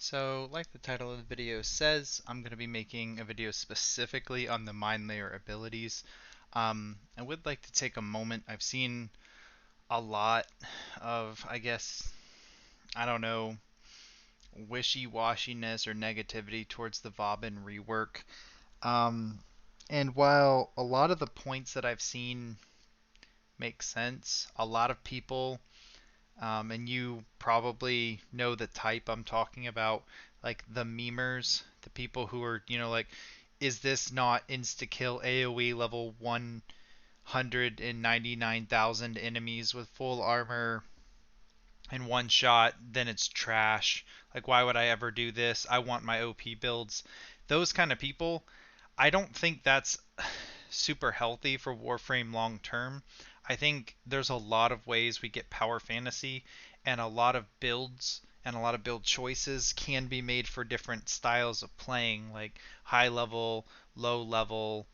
So, like the title of the video says, I'm going to be making a video specifically on the Minelayer abilities. I would like to take a moment. I've seen a lot of, I don't know, wishy-washiness or negativity towards the Vauban rework. Um, and while a lot of the points that I've seen make sense, a lot of people and you probably know the type I'm talking about, like the memers, the people who are, like, is this not insta-kill AoE level 199,000 enemies with full armor in one shot, then it's trash. Like, why would I ever do this? I want my OP builds. Those kind of people, I don't think that's super healthy for Warframe long term. I think there's a lot of ways we get power fantasy, and a lot of builds and a lot of build choices can be made for different styles of playing, like high level, low level,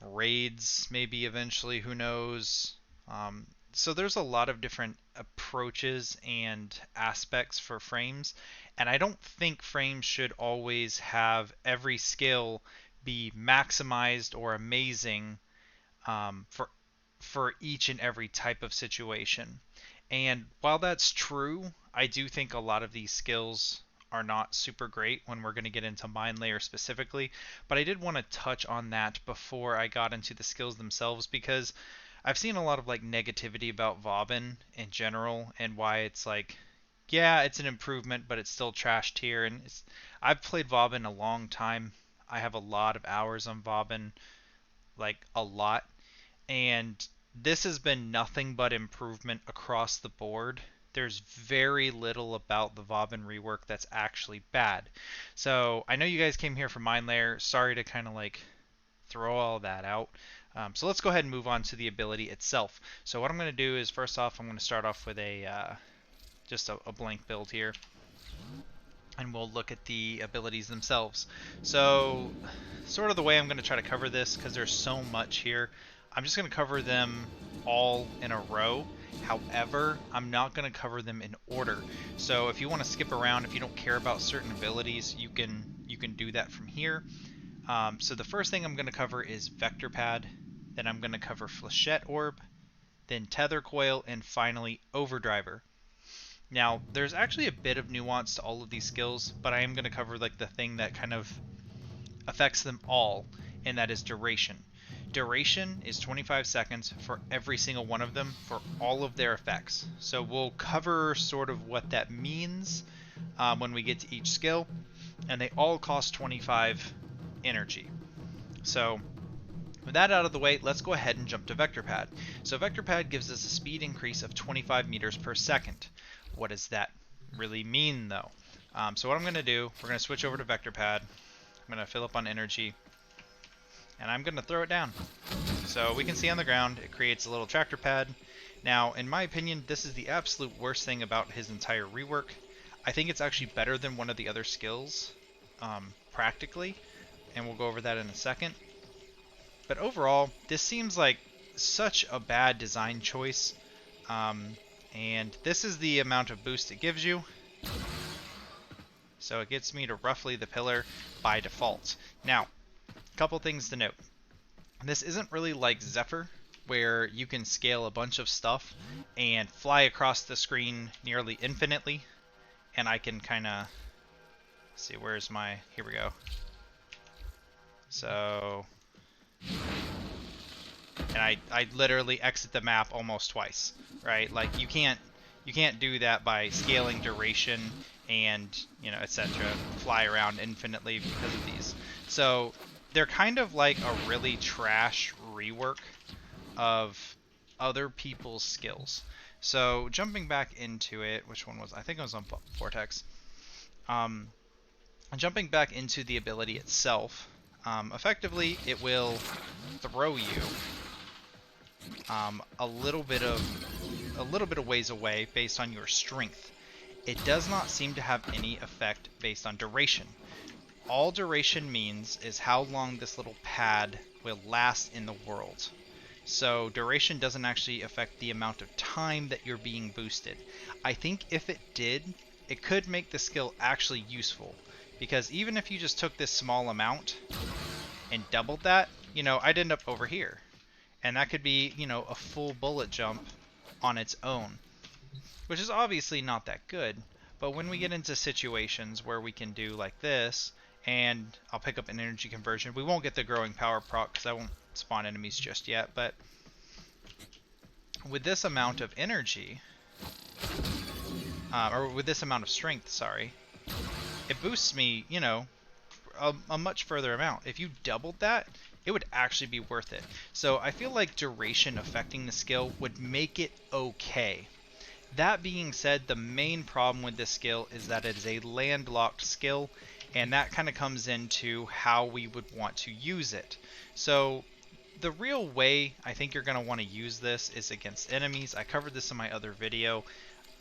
raids maybe eventually, who knows. So there's a lot of different approaches and aspects for frames, and I don't think frames should always have every skill be maximized or amazing for each and every type of situation. And while that's true, I do think a lot of these skills are not super great when we're going to get into Minelayer specifically. But I did want to touch on that before I got into the skills themselves, because I've seen a lot of like negativity about Vauban in general and why it's like, yeah, it's an improvement, but it's still trash tier. And I've played Vauban a long time. I have a lot of hours on Vauban, like a lot, and this has been nothing but improvement across the board. There's very little about the Vauban rework that's actually bad. So I know you guys came here for Minelayer. Sorry to kind of like throw all that out. So let's go ahead and move on to the ability itself. So what I'm going to do is, first off, I'm going to start off with just a blank build here, and we'll look at the abilities themselves. So sort of the way I'm going to try to cover this, because there's so much here, I'm just going to cover them all in a row. However, I'm not going to cover them in order. So if you want to skip around, if you don't care about certain abilities, you can do that from here. So the first thing I'm going to cover is Vector Pad, then I'm going to cover Flechette Orb, then Tether Coil, and finally Overdriver. Now, there's actually a bit of nuance to all of these skills, but I am going to cover like the thing that kind of affects them all, and that is duration. Duration is 25 seconds for every single one of them for all of their effects. So we'll cover sort of what that means when we get to each skill, and they all cost 25 energy. So with that out of the way, let's go ahead and jump to Vector Pad. So Vector Pad gives us a speed increase of 25 meters per second. What does that really mean, though? So what I'm going to do, we're going to switch over to Vector Pad. I'm going to fill up on energy, and I'm going to throw it down. So we can see on the ground, it creates a little tractor pad. Now, in my opinion, this is the absolute worst thing about his entire rework. I think it's actually better than one of the other skills, practically, and we'll go over that in a second. But overall, this seems like such a bad design choice. And this is the amount of boost it gives you. So it gets me to roughly the pillar by default. Now, a couple things to note. This isn't really like Zephyr, where you can scale a bunch of stuff and fly across the screen nearly infinitely. And I can kind of see, where's my, here we go. So, and I literally exit the map almost twice, right? Like you can't do that by scaling duration and, etc. Fly around infinitely because of these. So they're kind of like a really trash rework of other people's skills. So jumping back into it, which one was, I think it was on Vortex. Jumping back into the ability itself, effectively it will throw you a little bit of ways away based on your strength. It does not seem to have any effect based on duration. All duration means is how long this little pad will last in the world. So duration doesn't actually affect the amount of time that you're being boosted. I think if it did, it could make the skill actually useful. Because even if you just took this small amount and doubled that, you know, I'd end up over here. And that could be, you know, a full bullet jump on its own, which is obviously not that good. But when we get into situations where we can do like this, and I'll pick up an energy conversion, we won't get the growing power proc because I won't spawn enemies just yet, but with this amount of energy, or with this amount of strength, sorry, it boosts me, you know, a much further amount. If you doubled that, it would actually be worth it. So I feel like duration affecting the skill would make it okay. That being said, the main problem with this skill is that it is a landlocked skill, and that kind of comes into how we would want to use it. So the real way I think you're going to want to use this is against enemies. I covered this in my other video.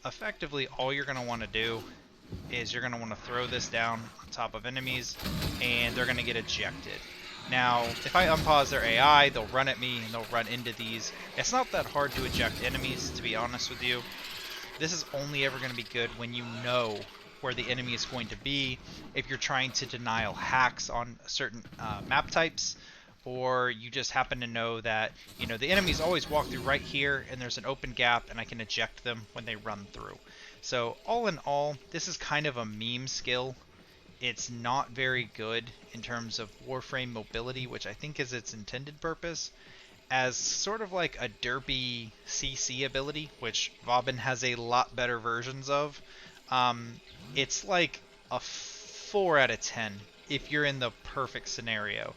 Effectively, all you're going to want to do is you're going to want to throw this down on top of enemies, and they're going to get ejected. Now, if I unpause their AI, they'll run at me, and they'll run into these. It's not that hard to eject enemies, to be honest with you. This is only ever going to be good when you know where the enemy is going to be, if you're trying to denial hacks on certain map types, or you just happen to know that, you know, the enemies always walk through right here, and there's an open gap, and I can eject them when they run through. So all in all, this is kind of a meme skill. It's not very good in terms of Warframe mobility, which I think is its intended purpose, as sort of like a derpy CC ability, which Vauban has a lot better versions of. It's like a 4 out of 10 if you're in the perfect scenario.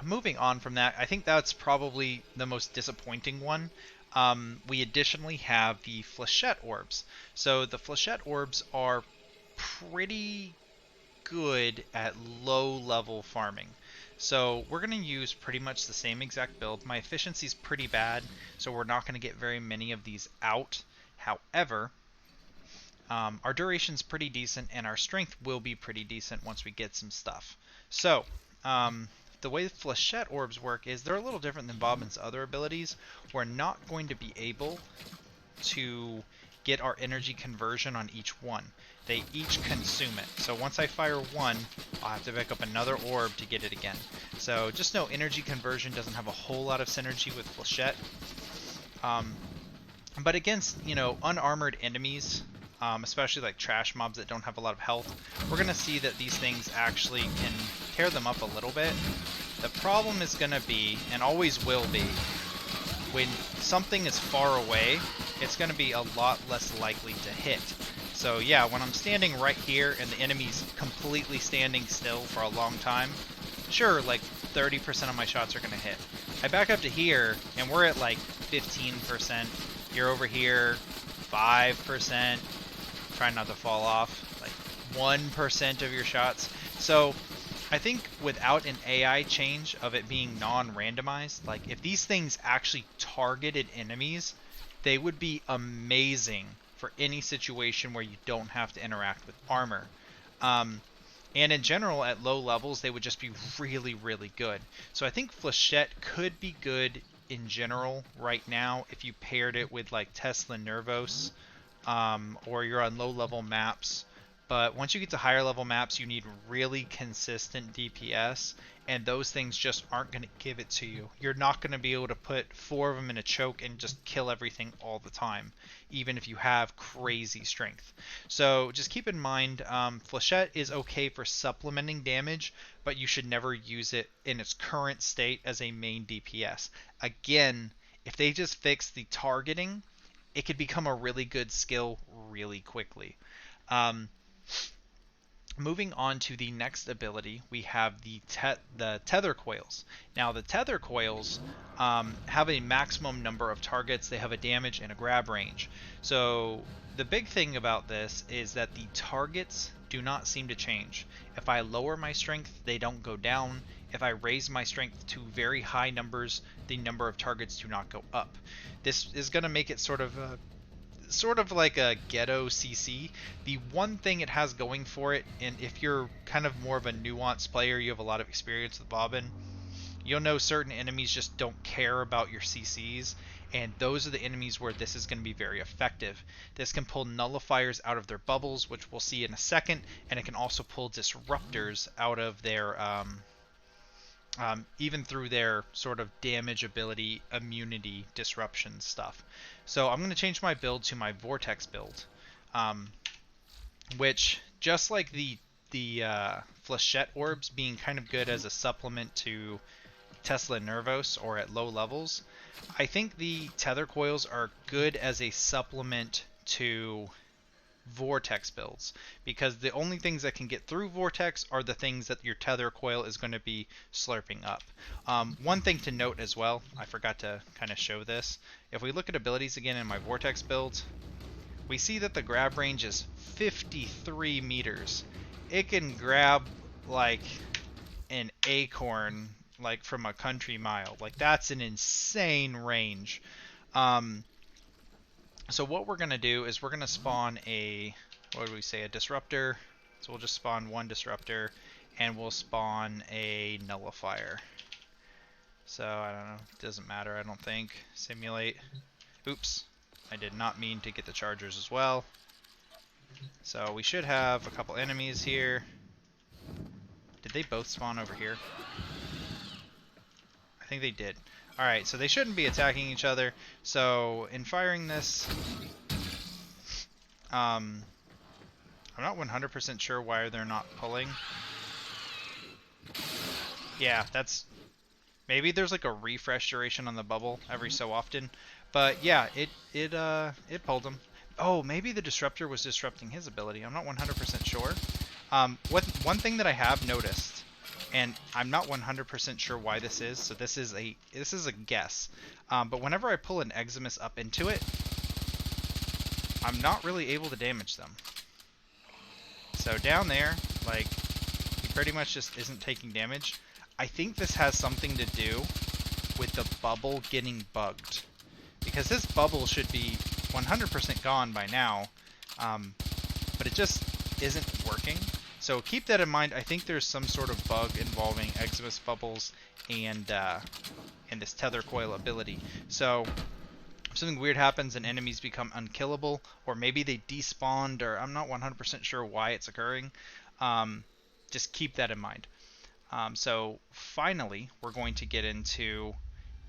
Moving on from that, I think that's probably the most disappointing one. We additionally have the Flechette Orbs. So the Flechette Orbs are pretty good at low level farming. So we're going to use pretty much the same exact build. My efficiency is pretty bad, so we're not going to get very many of these out. However, our duration's pretty decent, and our strength will be pretty decent once we get some stuff. So, the way the Flechette Orbs work is they're a little different than Vauban's other abilities. We're not going to be able to get our energy conversion on each one. They each consume it. So once I fire one, I'll have to pick up another orb to get it again. So just know energy conversion doesn't have a whole lot of synergy with Flechette. But against, you know, unarmored enemies, especially like trash mobs that don't have a lot of health, we're going to see that these things actually can tear them up a little bit. The problem is going to be, and always will be, when something is far away, it's going to be a lot less likely to hit. So yeah, when I'm standing right here and the enemy's completely standing still for a long time, sure, like 30% of my shots are going to hit. I back up to here, and we're at like 15%. You're over here, 5%. Try not to fall off. Like 1% of your shots. So I think without an AI change of it being non-randomized, like if these things actually targeted enemies, they would be amazing for any situation where you don't have to interact with armor. And in general, at low levels, they would just be really, really good. So I think Flechette could be good in general right now if you paired it with like Tesla Nervos, or you're on low level maps. But once you get to higher level maps, you need really consistent DPS, and those things just aren't going to give it to you. You're not going to be able to put 4 of them in a choke and just kill everything all the time, even if you have crazy strength. So just keep in mind, Flechette is okay for supplementing damage, but you should never use it in its current state as a main DPS. Again, if they just fix the targeting, it could become a really good skill really quickly. Moving on to the next ability, we have the tether coils. Now the tether coils have a maximum number of targets. They have a damage and a grab range. So the big thing about this is that the targets do not seem to change. If I lower my strength, they don't go down. If I raise my strength to very high numbers, the number of targets do not go up. This is going to make it sort of like a ghetto CC. The one thing it has going for it, and if you're kind of more of a nuanced player, you have a lot of experience with Vauban, you'll know certain enemies just don't care about your CCs, and those are the enemies where this is going to be very effective. This can pull nullifiers out of their bubbles, which we'll see in a second, and it can also pull disruptors out of their even through their sort of damage ability, immunity, disruption stuff. So I'm going to change my build to my Vortex build, which, just like the Flechette Orbs being kind of good as a supplement to Tesla Nervos or at low levels, I think the Tether Coils are good as a supplement to Vortex builds, because the only things that can get through Vortex are the things that your Tether Coil is going to be slurping up. One thing to note as well, I forgot to kind of show this. If we look at abilities again in my Vortex build, we see that the grab range is 53 meters. It can grab like an acorn, like from a country mile. Like, that's an insane range. So what we're going to do is we're going to spawn a, what do we say, a disruptor. So we'll just spawn one disruptor, and we'll spawn a nullifier. So, I don't know, it doesn't matter, I don't think. Simulate. Oops, I did not mean to get the chargers as well. So we should have a couple enemies here. Did they both spawn over here? I think they did. Alright, so they shouldn't be attacking each other. So, in firing this, I'm not 100% sure why they're not pulling. Yeah, that's... Maybe there's like a refresh duration on the bubble every so often. But yeah, it pulled him. Oh, maybe the disruptor was disrupting his ability. I'm not 100% sure. One thing that I have noticed, and I'm not 100% sure why this is, so this is a guess. But whenever I pull an Eximus up into it, I'm not really able to damage them. So down there, like, he pretty much just isn't taking damage. I think this has something to do with the bubble getting bugged, because this bubble should be 100% gone by now, but it just isn't working. So keep that in mind. I think there's some sort of bug involving Eximus bubbles and this tether coil ability. So if something weird happens and enemies become unkillable, or maybe they despawned, or I'm not 100% sure why it's occurring, just keep that in mind. So finally, we're going to get into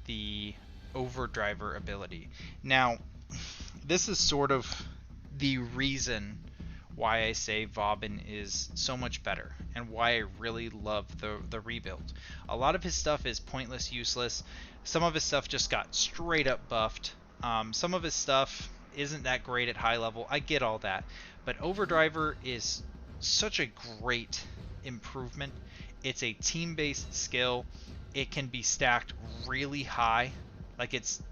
the Overdriver ability. Now, this is sort of the reason why I say Vauban is so much better, and why I really love the rebuild. A lot of his stuff is pointless, useless. Some of his stuff just got straight up buffed. Some of his stuff isn't that great at high level. I get all that. But Overdriver is such a great improvement. It's a team-based skill. It can be stacked really high. Like, its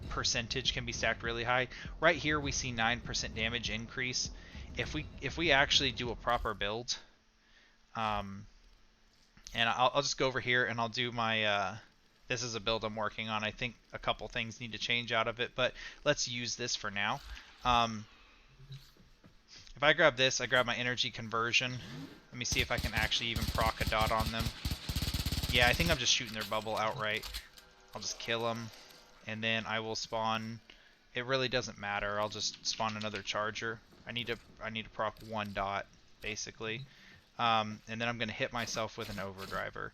percentage can be stacked really high. Right here we see 9% damage increase. If we actually do a proper build, and I'll just go over here and I'll do my this is a build I'm working on. I think a couple things need to change out of it, but let's use this for now. If I grab this, I grab my energy conversion. Let me see if I can actually even proc a dot on them. Yeah, I think I'm just shooting their bubble outright. I'll just kill them, and then I will spawn. It really doesn't matter. I'll just spawn another charger. I need to proc one dot basically, and then I'm gonna hit myself with an overdriver.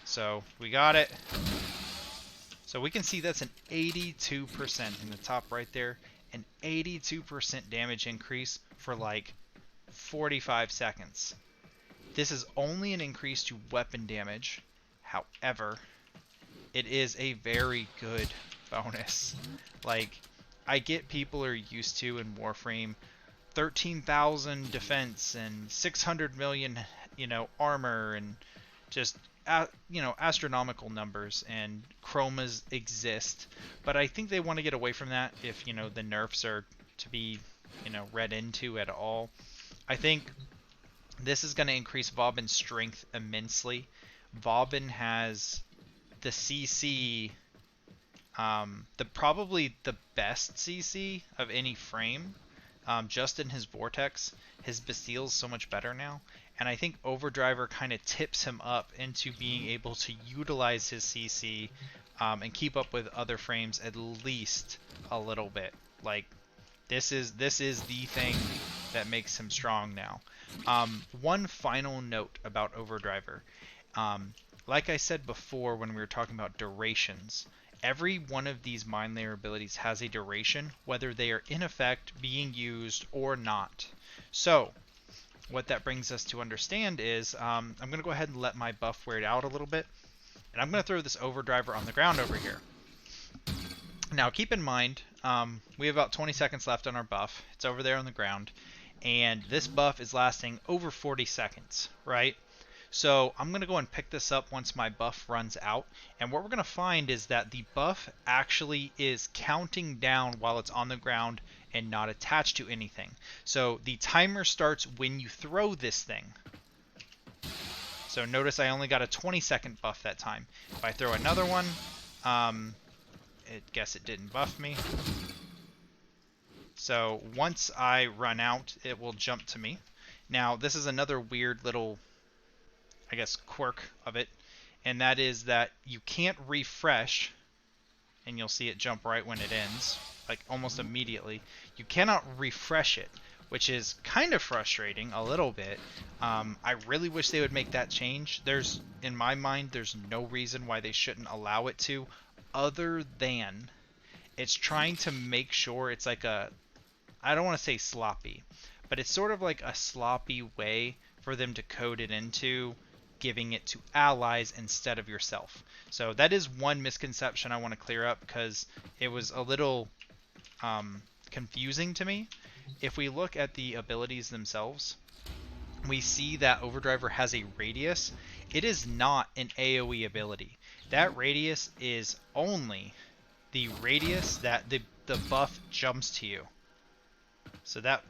So we got it. So we can see that's an 82% in the top right there, an 82% damage increase for like 45 seconds. This is only an increase to weapon damage. However, it is a very good bonus. Like, I get people are used to in Warframe 13,000 defense and 600 million, armor, and just astronomical numbers, and chromas exist. But I think they want to get away from that if, the nerfs are to be, read into at all. I think this is going to increase Vauban's strength immensely. Vauban has the CC, probably the best CC of any frame, just in his Vortex. His Bastille's so much better now, and I think Overdriver kind of tips him up into being able to utilize his CC and keep up with other frames at least a little bit. Like this is the thing that makes him strong now. One final note about Overdriver. Like I said before when we were talking about durations, every one of these Mind Layer abilities has a duration, whether they are in effect, being used, or not. So, what that brings us to understand is, I'm going to go ahead and let my buff wear it out a little bit, and I'm going to throw this Overdriver on the ground over here. Now, keep in mind, we have about 20 seconds left on our buff. It's over there on the ground, and this buff is lasting over 40 seconds, right? So I'm going to go and pick this up once my buff runs out, and what we're going to find is that the buff actually is counting down while it's on the ground and not attached to anything. So the timer starts when you throw this thing. So notice I only got a 20-second buff that time. If I throw another one, I guess it didn't buff me. So once I run out, it will jump to me. Now this is another weird little, I guess, quirk of it, and that is that you can't refresh, and you'll see it jump right when it ends, like almost immediately. You cannot refresh it, which is kind of frustrating a little bit. I really wish they would make that change. In my mind, there's no reason why they shouldn't allow it to, other than it's trying to make sure it's like a, I don't want to say sloppy, but it's sort of like a sloppy way for them to code it into giving it to allies instead of yourself. So that is one misconception I want to clear up, because it was a little confusing to me. If we look at the abilities themselves, we see that Overdriver has a radius. It is not an AoE ability. That radius is only the radius that the buff jumps to you. So that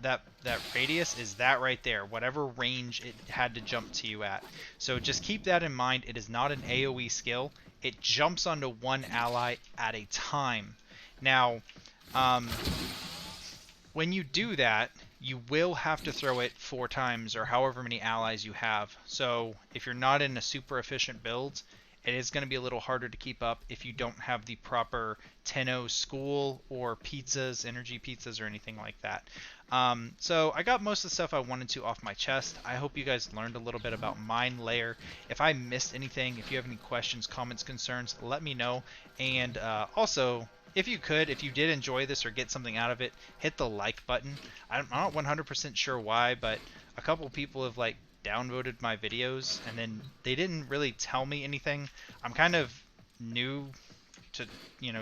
radius is that right there, whatever range it had to jump to you at. So just keep that in mind. It is not an AoE skill. It jumps onto one ally at a time. Now, when you do that, you will have to throw it 4 times or however many allies you have. So if you're not in a super efficient build, it is going to be a little harder to keep up if you don't have the proper Tenno school or pizzas, energy pizzas, or anything like that. So I got most of the stuff I wanted to off my chest. I hope you guys learned a little bit about Mind Layer. If I missed anything, if you have any questions, comments, concerns, let me know. And also, if you did enjoy this or get something out of it, hit the like button. I'm not 100% sure why, but a couple people have downvoted my videos, and then they didn't really tell me anything. I'm kind of new to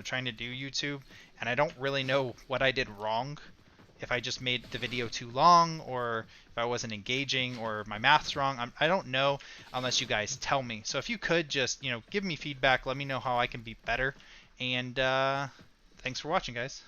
trying to do YouTube, and I don't really know what I did wrong, if I just made the video too long, or if I wasn't engaging, or my math's wrong. I don't know unless you guys tell me. So if you could just give me feedback, let me know how I can be better, and thanks for watching, guys.